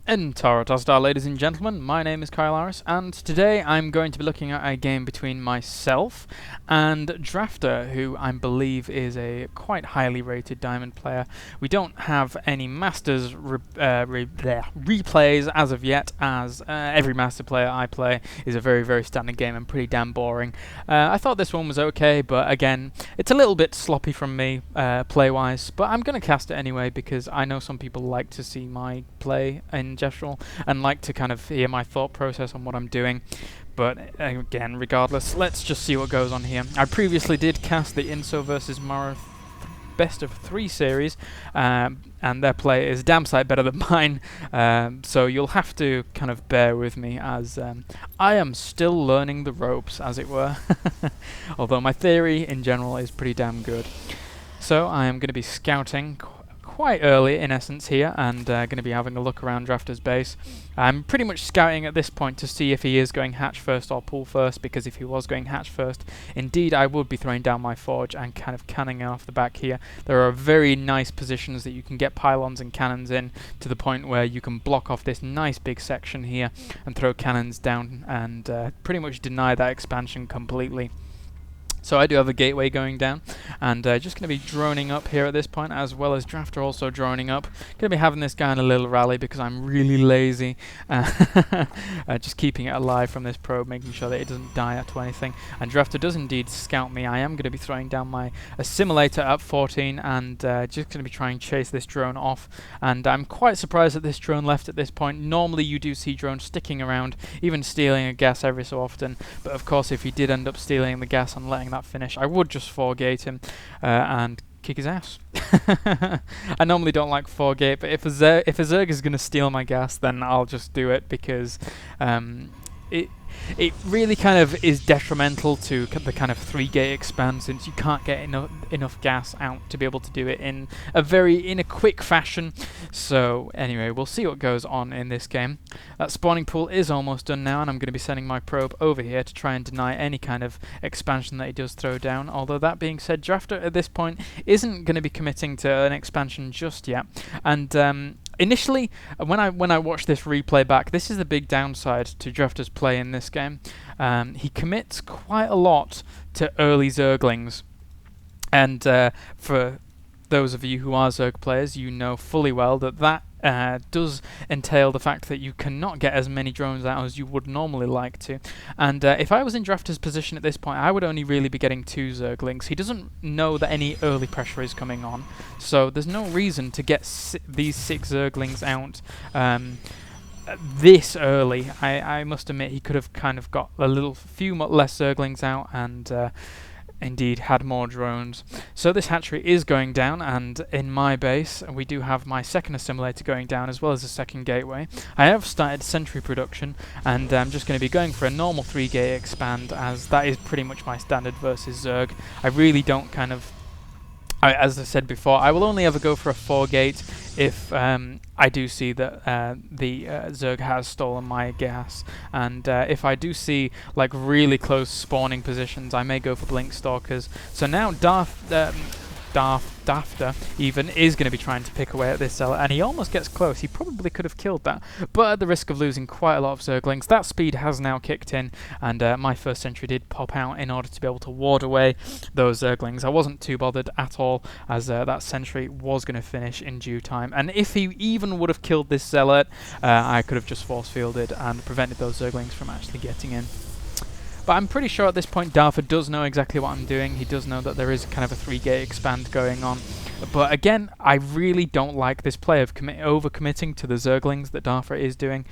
And Dafterr, ladies and gentlemen, my name is Kaelaris, and today I'm going to be looking at a game between myself and Dafterr, who I believe is a quite highly rated Diamond player. We don't have any Masters replays as of yet, as every Master player I play is a very, very standard game and pretty damn boring. I thought this one was okay, but again, it's a little bit sloppy from me play-wise, but I'm going to cast it anyway because I know some people like to see my play in general and like to kind of hear my thought process on what I'm doing. But again, regardless, let's just see what goes on here. I previously did cast the Inso versus Mara best of 3 series, and their play is damn sight better than mine, so you'll have to kind of bear with me as I am still learning the ropes, as it were. Although my theory in general is pretty damn good. So I am going to be scouting quite early in essence here, and going to be having a look around Dafterr's base. I'm pretty much scouting at this point to see if he is going hatch first or pool first, because if he was going hatch first, indeed I would be throwing down my forge and kind of canning off the back here. There are very nice positions that you can get pylons and cannons in, to the point where you can block off this nice big section here and throw cannons down and pretty much deny that expansion completely. So I do have a gateway going down, and just going to be droning up here at this point, as well as Dafterr also droning up. Going to be having this guy in a little rally because I'm really lazy. Just keeping it alive from this probe, making sure that it doesn't die to anything. And Dafterr does indeed scout me. I am going to be throwing down my assimilator at 14, and just going to be trying to chase this drone off. And I'm quite surprised that this drone left at this point. Normally you do see drones sticking around, even stealing a gas every so often. But of course, if he did end up stealing the gas and letting that finish, I would just 4-gate him and kick his ass. I normally don't like 4-gate, but if a Zerg is going to steal my gas, then I'll just do it, because it really kind of is detrimental to the kind of 3-gate expand, since you can't get enough gas out to be able to do it in a quick fashion. So anyway, we'll see what goes on in this game. That spawning pool is almost done now, and I'm going to be sending my probe over here to try and deny any kind of expansion that he does throw down. Although that being said, Dafterr at this point isn't going to be committing to an expansion just yet, and initially, when I watched this replay back, this is the big downside to Dafterr's play in this game. He commits quite a lot to early Zerglings, and for those of you who are Zerg players, you know fully well that does entail the fact that you cannot get as many drones out as you would normally like to. And if I was in Dafterr's position at this point, I would only really be getting 2 Zerglings. He doesn't know that any early pressure is coming on, so there's no reason to get these 6 Zerglings out this early. I must admit, he could have kind of got a few less Zerglings out and indeed had more drones. So this hatchery is going down, and in my base we do have my second assimilator going down, as well as a second gateway. I have started sentry production, and I'm just going to be going for a normal 3-gate expand, as that is pretty much my standard versus Zerg. I really don't kind of, as I said before, I will only ever go for a 4-gate if I do see that the Zerg has stolen my gas, and if I do see like really close spawning positions, I may go for blink stalkers. So now Dafterr even is going to be trying to pick away at this cellar, and he almost gets close. He probably could have killed that, but at the risk of losing quite a lot of Zerglings. That speed has now kicked in, and my first sentry did pop out in order to be able to ward away those Zerglings. I wasn't too bothered at all, as that sentry was going to finish in due time, and if he even would have killed this zealot, I could have just force fielded and prevented those Zerglings from actually getting in. But I'm pretty sure at this point Dafterr does know exactly what I'm doing. He does know that there is kind of a 3-gate expand going on. But again, I really don't like this play of over-committing to the Zerglings that Dafterr is doing.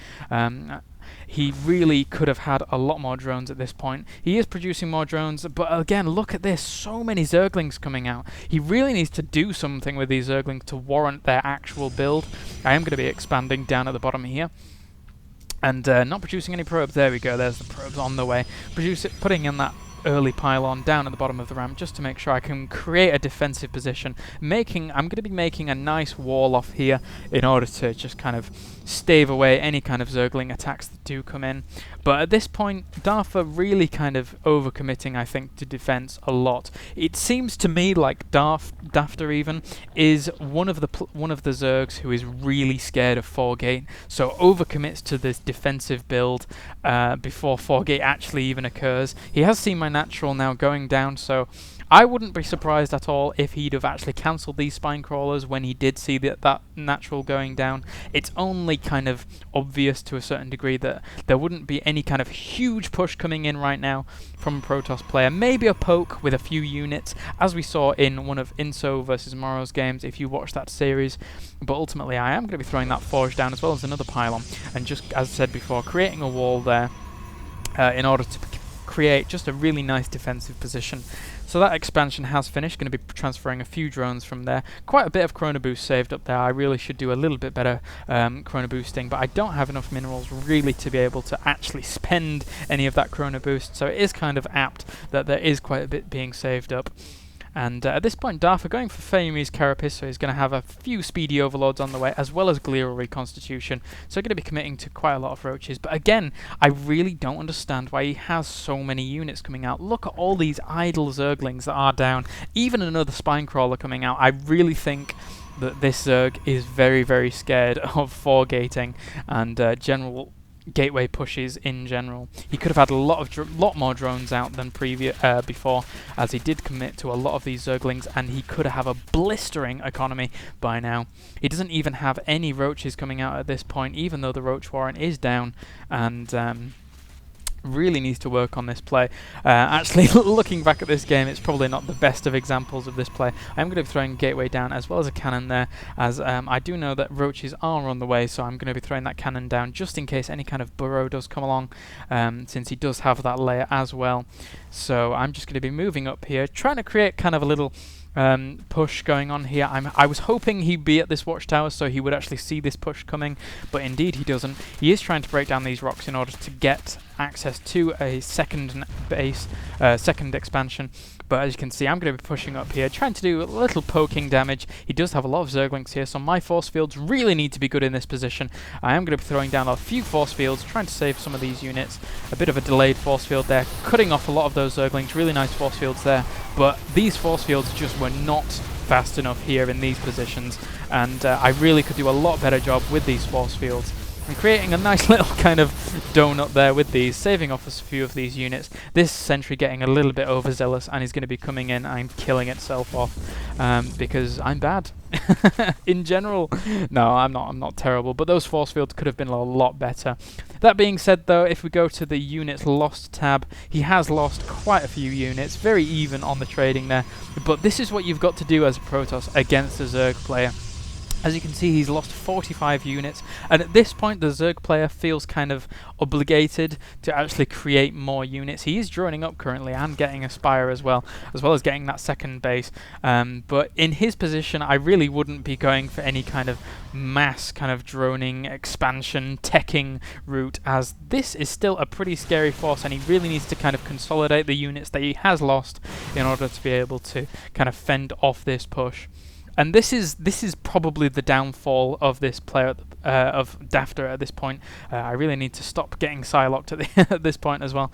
He really could have had a lot more drones at this point. He is producing more drones, but again, look at this, so many Zerglings coming out. He really needs to do something with these Zerglings to warrant their actual build. I am going to be expanding down at the bottom here, and not producing any probes. There we go, there's the probes on the way. Putting in that early pylon down at the bottom of the ramp just to make sure I can create a defensive position. I'm going to be making a nice wall off here in order to just kind of stave away any kind of Zergling attacks that do come in. But at this point, Dafterr really kind of overcommitting, I think, to defense a lot. It seems to me like Dafterr even is one of the Zergs who is really scared of 4-gate, so overcommits to this defensive build before 4-gate actually even occurs. He has seen my natural now going down, so I wouldn't be surprised at all if he'd have actually cancelled these spine crawlers when he did see that natural going down. It's only kind of obvious to a certain degree that there wouldn't be any kind of huge push coming in right now from a Protoss player. Maybe a poke with a few units, as we saw in one of Inso versus Morrow's games, if you watch that series. But ultimately, I am going to be throwing that forge down as well as another pylon, and just, as I said before, creating a wall there in order to create just a really nice defensive position. So that expansion has finished. Going to be transferring a few drones from there. Quite a bit of chrono boost saved up there. I really should do a little bit better chrono boosting, but I don't have enough minerals really to be able to actually spend any of that chrono boost, so it is kind of apt that there is quite a bit being saved up. And at this point, Dafterr going for Feymi's Carapace, so he's going to have a few speedy overlords on the way, as well as Glial Reconstitution. So going to be committing to quite a lot of roaches. But again, I really don't understand why he has so many units coming out. Look at all these idle Zerglings that are down. Even another Spine Crawler coming out. I really think that this Zerg is very, very scared of 4-gating and general gateway pushes in general. He could have had a lot more drones out than before, as he did commit to a lot of these Zerglings, and he could have a blistering economy by now. He doesn't even have any roaches coming out at this point, even though the roach warrant is down, and really needs to work on this play. Actually, looking back at this game, it's probably not the best of examples of this play. I'm going to be throwing Gateway down as well as a cannon there, as I do know that roaches are on the way, so I'm going to be throwing that cannon down just in case any kind of burrow does come along, since he does have that layer as well. So I'm just going to be moving up here, trying to create kind of a little push going on here. I was hoping he'd be at this watchtower so he would actually see this push coming, but indeed he doesn't. He is trying to break down these rocks in order to get access to a second base, second expansion. But as you can see, I'm going to be pushing up here, trying to do a little poking damage. He does have a lot of Zerglings here, so my force fields really need to be good in this position. I am going to be throwing down a few force fields, trying to save some of these units. A bit of a delayed force field there, cutting off a lot of those Zerglings. Really nice force fields there, but these force fields just were not fast enough here in these positions, and I really could do a lot better job with these force fields. I'm creating a nice little kind of donut there with these, saving off a few of these units. This sentry getting a little bit overzealous, and he's going to be coming in and killing itself off, because I'm bad. In general, no, I'm not terrible, but those force fields could have been a lot better. That being said, though, if we go to the units lost tab, he has lost quite a few units, very even on the trading there, but this is what you've got to do as a Protoss against a Zerg player. As you can see, he's lost 45 units, and at this point the Zerg player feels kind of obligated to actually create more units. He is droning up currently and getting a Spire as well as getting that second base. But in his position, I really wouldn't be going for any kind of mass kind of droning, expansion, teching route, as this is still a pretty scary force, and he really needs to kind of consolidate the units that he has lost in order to be able to kind of fend off this push. And this is probably the downfall of this player, of Dafterr at this point. I really need to stop getting Psylocked at this point as well.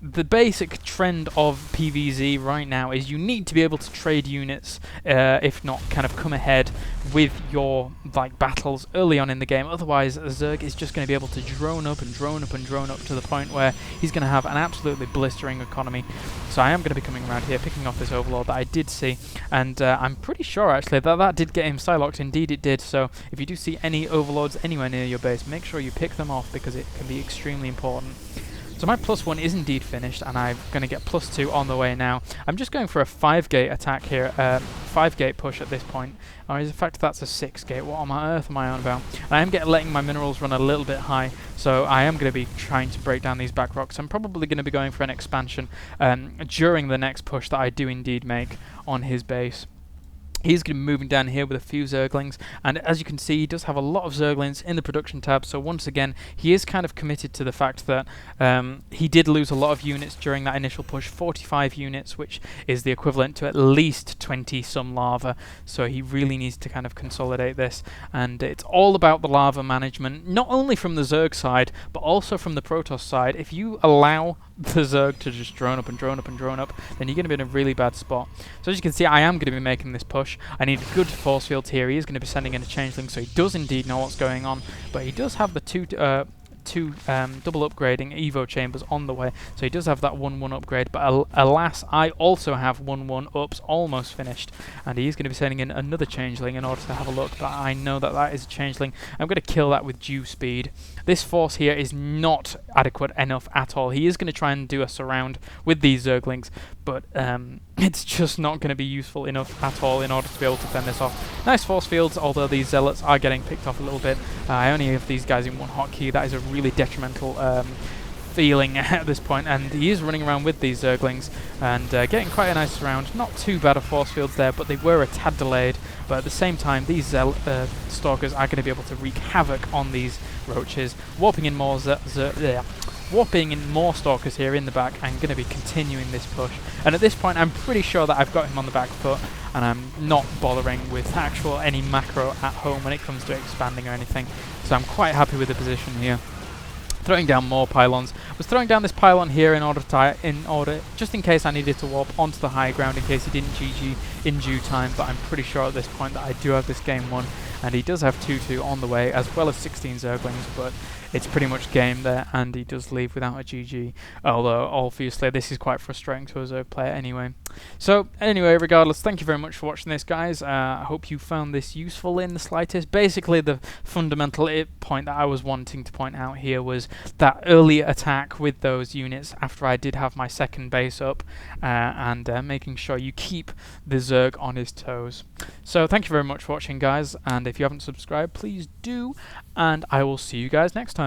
The basic trend of PvZ right now is you need to be able to trade units, if not kind of come ahead with your battles early on in the game. Otherwise, Zerg is just going to be able to drone up and drone up and drone up to the point where he's going to have an absolutely blistering economy. So I am going to be coming around here, picking off this Overlord that I did see, and I'm pretty sure actually that did get him Psylocked. Indeed it did, so if you do see any Overlords anywhere near your base, make sure you pick them off, because it can be extremely important. So my +1 is indeed finished, and I'm going to get +2 on the way now. I'm just going for a 5-gate attack here, 5-gate push at this point. Or in fact, that's a 6-gate. What on earth am I on about? And I am letting my minerals run a little bit high, so I am going to be trying to break down these back rocks. I'm probably going to be going for an expansion during the next push that I do indeed make on his base. He's going to be moving down here with a few Zerglings, and as you can see, he does have a lot of Zerglings in the production tab, so once again, he is kind of committed to the fact that he did lose a lot of units during that initial push, 45 units, which is the equivalent to at least 20 some lava, so he really needs to kind of consolidate this, and it's all about the lava management, not only from the Zerg side, but also from the Protoss side. If you allow the Zerg to just drone up and drone up and drone up, then you're going to be in a really bad spot. So as you can see, I am going to be making this push. I need good force fields here. He is going to be sending in a changeling, so he does indeed know what's going on, but he does have the two double upgrading Evo chambers on the way, so he does have that 1-1 upgrade, but alas, I also have 1-1 ups almost finished, and he is going to be sending in another changeling in order to have a look, but I know that that is a changeling. I'm going to kill that with due speed. This force here is not adequate enough at all. He is going to try and do a surround with these Zerglings, but it's just not going to be useful enough at all in order to be able to fend this off. Nice force fields, although these zealots are getting picked off a little bit. I only have these guys in one hotkey. That is a really detrimental feeling at this point, and he is running around with these Zerglings and getting quite a nice surround. Not too bad of force fields there, but they were a tad delayed, but at the same time these Stalkers are going to be able to wreak havoc on these roaches, warping in more Stalkers here in the back, and going to be continuing this push. And at this point I'm pretty sure that I've got him on the back foot, and I'm not bothering with any macro at home when it comes to expanding or anything, so I'm quite happy with the position here. Throwing down more pylons. I was throwing down this pylon here just in case I needed to warp onto the high ground in case he didn't GG in due time, but I'm pretty sure at this point that I do have this game won, and he does have 2-2 on the way as well as 16 Zerglings, but it's pretty much game there, and he does leave without a GG, although obviously this is quite frustrating to a Zerg player anyway. So anyway, regardless, thank you very much for watching this, guys. I hope you found this useful in the slightest. Basically the fundamental point that I was wanting to point out here was that early attack with those units after I did have my second base up, and making sure you keep the Zerg on his toes. So thank you very much for watching, guys, and if you haven't subscribed, please do, and I will see you guys next time.